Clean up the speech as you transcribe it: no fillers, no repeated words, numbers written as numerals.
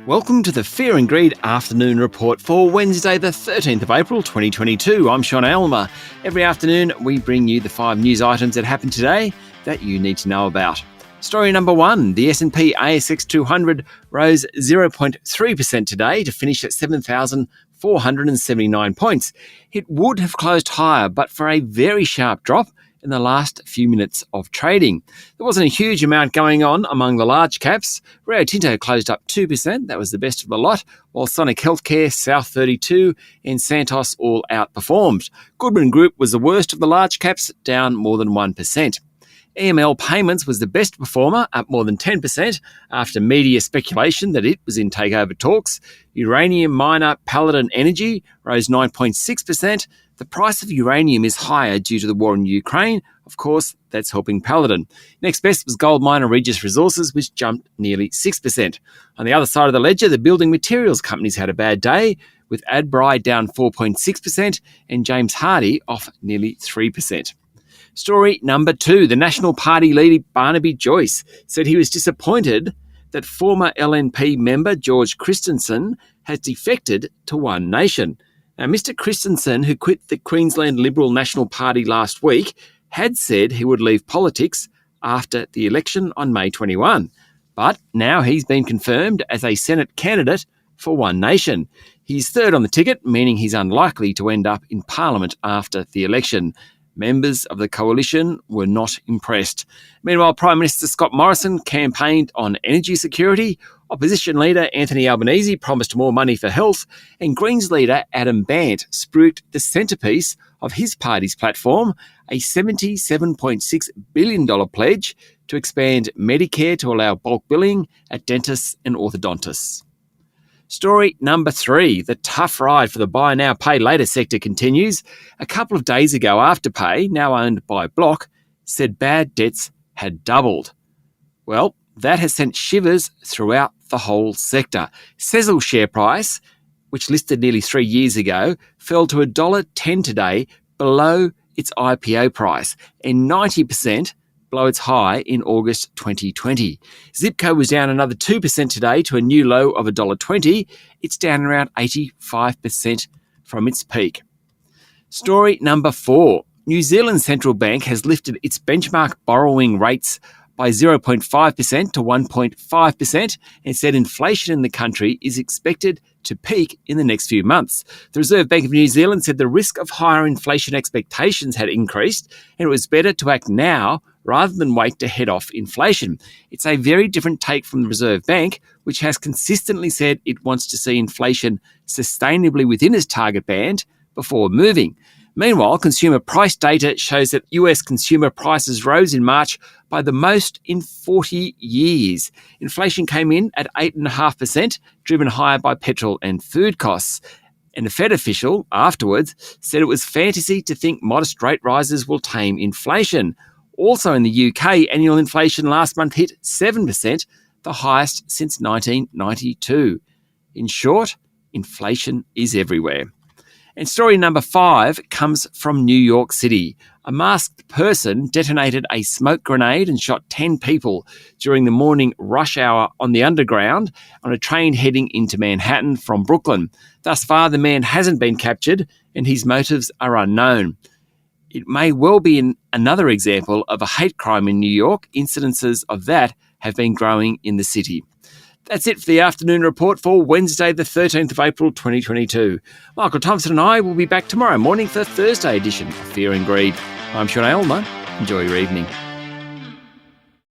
Welcome to the Fear and Greed Afternoon Report for Wednesday, the 13th of April 2022. I'm Sean Aylmer. Every afternoon, we bring you the 5 news items that happened today that you need to know about. Story number 1, the S&P ASX 200 rose 0.3% today to finish at 7,479 points. It would have closed higher, but for a very sharp drop in the last few minutes of trading. There wasn't a huge amount going on among the large caps. Rio Tinto closed up 2%, that was the best of the lot, while Sonic Healthcare, South 32 and Santos all outperformed. Goodman Group was the worst of the large caps, down more than 1%. EML Payments was the best performer, up more than 10% after media speculation that it was in takeover talks. Uranium miner Paladin Energy rose 9.6%. The price of uranium is higher due to the war in Ukraine. Of course, that's helping Paladin. Next best was gold miner Regis Resources, which jumped nearly 6%. On the other side of the ledger, the building materials companies had a bad day, with Adbri down 4.6% and James Hardie off nearly 3%. Story number 2, the National Party leader Barnaby Joyce said he was disappointed that former LNP member George Christensen has defected to One Nation. Now, Mr. Christensen, who quit the Queensland Liberal National Party last week, had said he would leave politics after the election on May 21. But now he's been confirmed as a Senate candidate for One Nation. He's third on the ticket, meaning he's unlikely to end up in Parliament after the election. Members of the coalition were not impressed. Meanwhile, Prime Minister Scott Morrison campaigned on energy security. Opposition leader Anthony Albanese promised more money for health, and Greens leader Adam Bandt spruiked the centrepiece of his party's platform, a $77.6 billion pledge to expand Medicare to allow bulk billing at dentists and orthodontists. Story number 3, the tough ride for the buy now, pay later sector continues. A couple of days ago, Afterpay, now owned by Block, said bad debts had doubled. Well, that has sent shivers throughout the whole sector. Sezzle's share price, which listed nearly 3 years ago, fell to $1.10 today, below its IPO price, and 90% below its high in August 2020. Zipco was down another 2% today to a new low of $1.20. It's down around 85% from its peak. Story number 4. New Zealand Central Bank has lifted its benchmark borrowing rates by 0.5% to 1.5% and said inflation in the country is expected to peak in the next few months. The Reserve Bank of New Zealand said the risk of higher inflation expectations had increased and it was better to act now rather than wait to head off inflation. It's a very different take from the Reserve Bank, which has consistently said it wants to see inflation sustainably within its target band before moving. Meanwhile, consumer price data shows that US consumer prices rose in March by the most in 40 years. Inflation came in at 8.5%, driven higher by petrol and food costs. And a Fed official afterwards said it was fantasy to think modest rate rises will tame inflation. Also in the UK, annual inflation last month hit 7%, the highest since 1992. In short, inflation is everywhere. And story number 5 comes from New York City. A masked person detonated a smoke grenade and shot 10 people during the morning rush hour on the Underground on a train heading into Manhattan from Brooklyn. Thus far, the man hasn't been captured and his motives are unknown. It may well be another example of a hate crime in New York. Incidences of that have been growing in the city. That's it for the afternoon report for Wednesday, the 13th of April 2022. Michael Thompson and I will be back tomorrow morning for the Thursday edition of Fear and Greed. I'm Sean Aylmer. Enjoy your evening.